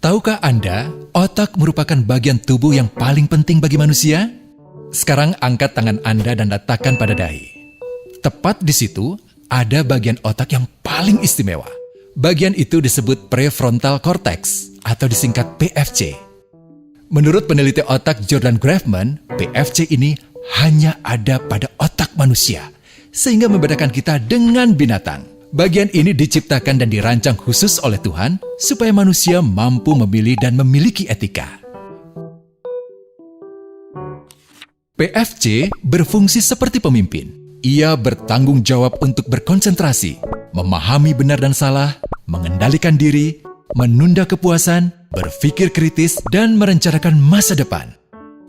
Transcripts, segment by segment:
Tahukah Anda, otak merupakan bagian tubuh yang paling penting bagi manusia? Sekarang angkat tangan Anda dan letakkan pada dahi. Tepat di situ, ada bagian otak yang paling istimewa. Bagian itu disebut prefrontal cortex atau disingkat PFC. Menurut peneliti otak Jordan Grafman, PFC ini hanya ada pada otak manusia, sehingga membedakan kita dengan binatang. Bagian ini diciptakan dan dirancang khusus oleh Tuhan supaya manusia mampu memilih dan memiliki etika. PFC berfungsi seperti pemimpin. Ia bertanggung jawab untuk berkonsentrasi, memahami benar dan salah, mengendalikan diri, menunda kepuasan, berpikir kritis, dan merencanakan masa depan.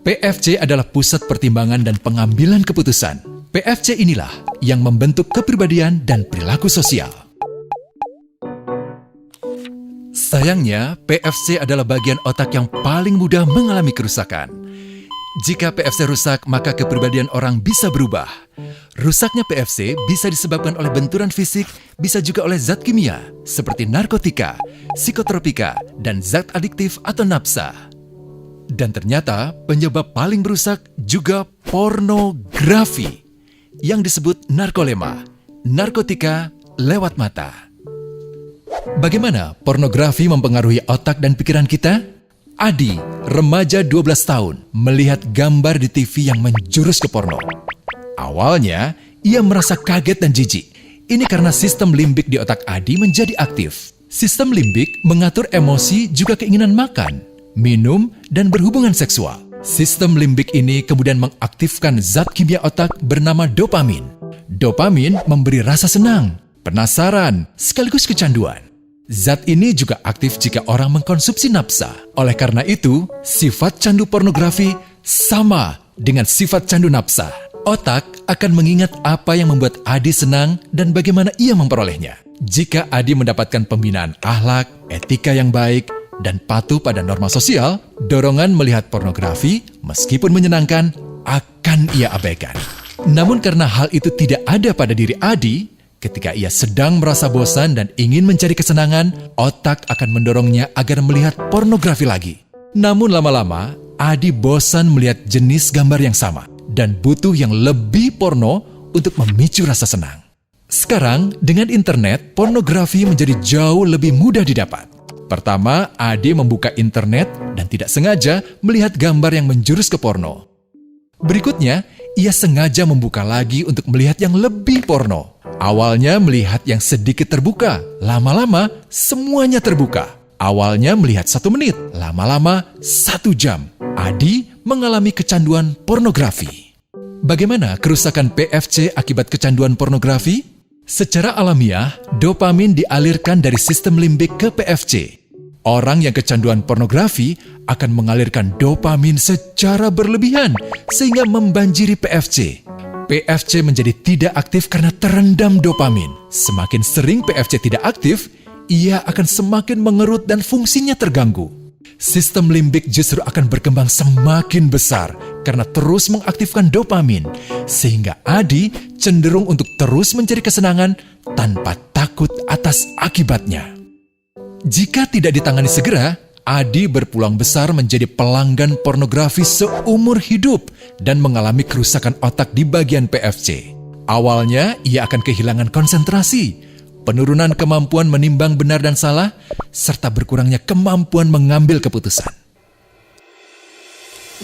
PFC adalah pusat pertimbangan dan pengambilan keputusan. PFC inilah yang membentuk kepribadian dan perilaku sosial. Sayangnya, PFC adalah bagian otak yang paling mudah mengalami kerusakan. Jika PFC rusak, maka kepribadian orang bisa berubah. Rusaknya PFC bisa disebabkan oleh benturan fisik, bisa juga oleh zat kimia, seperti narkotika, psikotropika, dan zat adiktif atau nafsa. Dan ternyata penyebab paling merusak juga pornografi, yang disebut narkolema, narkotika lewat mata. Bagaimana pornografi mempengaruhi otak dan pikiran kita? Adi, remaja 12 tahun, melihat gambar di TV yang menjurus ke porno. Awalnya, ia merasa kaget dan jijik. Ini karena sistem limbik di otak Adi menjadi aktif. Sistem limbik mengatur emosi juga keinginan makan, minum, dan berhubungan seksual. Sistem limbik ini kemudian mengaktifkan zat kimia otak bernama dopamin. Dopamin memberi rasa senang, penasaran, sekaligus kecanduan. Zat ini juga aktif jika orang mengkonsumsi nafsa. Oleh karena itu, sifat candu pornografi sama dengan sifat candu nafsa. Otak akan mengingat apa yang membuat Adi senang dan bagaimana ia memperolehnya. Jika Adi mendapatkan pembinaan akhlak, etika yang baik, dan patuh pada norma sosial, dorongan melihat pornografi, meskipun menyenangkan, akan ia abaikan. Namun karena hal itu tidak ada pada diri Adi, ketika ia sedang merasa bosan dan ingin mencari kesenangan, otak akan mendorongnya agar melihat pornografi lagi. Namun lama-lama, Adi bosan melihat jenis gambar yang sama dan butuh yang lebih porno untuk memicu rasa senang. Sekarang, dengan internet, pornografi menjadi jauh lebih mudah didapat. Pertama, Adi membuka internet dan tidak sengaja melihat gambar yang menjurus ke porno. Berikutnya, ia sengaja membuka lagi untuk melihat yang lebih porno. Awalnya melihat yang sedikit terbuka, lama-lama semuanya terbuka. Awalnya melihat 1 menit, lama-lama 1 jam. Adi mengalami kecanduan pornografi. Bagaimana kerusakan PFC akibat kecanduan pornografi? Secara alamiah, dopamin dialirkan dari sistem limbik ke PFC. Orang yang kecanduan pornografi akan mengalirkan dopamin secara berlebihan sehingga membanjiri PFC. PFC menjadi tidak aktif karena terendam dopamin. Semakin sering PFC tidak aktif, ia akan semakin mengerut dan fungsinya terganggu. Sistem limbik justru akan berkembang semakin besar karena terus mengaktifkan dopamin, sehingga Adi cenderung untuk terus mencari kesenangan tanpa takut atas akibatnya. Jika tidak ditangani segera, Adi berpeluang besar menjadi pelanggan pornografi seumur hidup dan mengalami kerusakan otak di bagian PFC. Awalnya, ia akan kehilangan konsentrasi, penurunan kemampuan menimbang benar dan salah, serta berkurangnya kemampuan mengambil keputusan.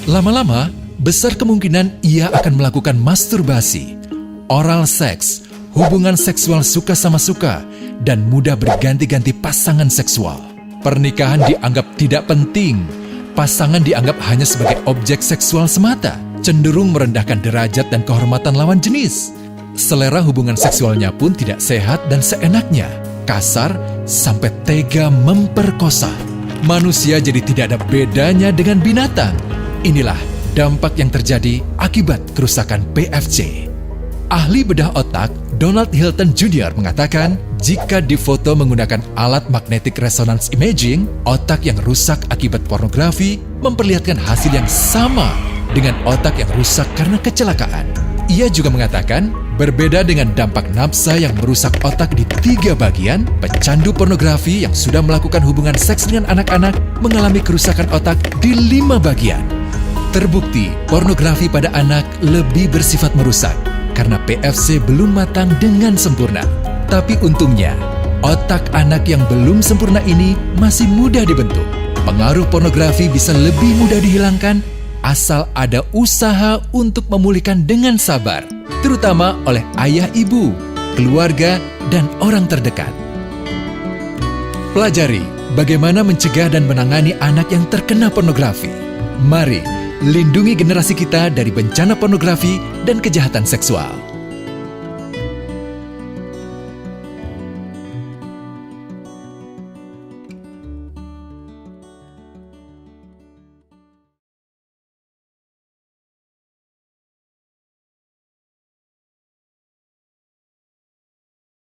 Lama-lama, besar kemungkinan ia akan melakukan masturbasi, oral seks, hubungan seksual suka sama suka, dan mudah berganti-ganti pasangan seksual. Pernikahan dianggap tidak penting. Pasangan dianggap hanya sebagai objek seksual semata, cenderung merendahkan derajat dan kehormatan lawan jenis. Selera hubungan seksualnya pun tidak sehat dan seenaknya, kasar sampai tega memperkosa. Manusia jadi tidak ada bedanya dengan binatang. Inilah dampak yang terjadi akibat kerusakan PFC. Ahli bedah otak Donald Hilton Jr. mengatakan, jika difoto menggunakan alat magnetic resonance imaging, otak yang rusak akibat pornografi memperlihatkan hasil yang sama dengan otak yang rusak karena kecelakaan. Ia juga mengatakan, Berbeda dengan dampak nafsa yang merusak otak di 3 bagian, pecandu pornografi yang sudah melakukan hubungan seks dengan anak-anak mengalami kerusakan otak di 5 bagian. Terbukti, pornografi pada anak lebih bersifat merusak karena PFC belum matang dengan sempurna. Tapi untungnya, otak anak yang belum sempurna ini masih mudah dibentuk. Pengaruh pornografi bisa lebih mudah dihilangkan asal ada usaha untuk memulihkan dengan sabar, terutama oleh ayah ibu, keluarga, dan orang terdekat. Pelajari bagaimana mencegah dan menangani anak yang terkena pornografi. Mari lindungi generasi kita dari bencana pornografi dan kejahatan seksual.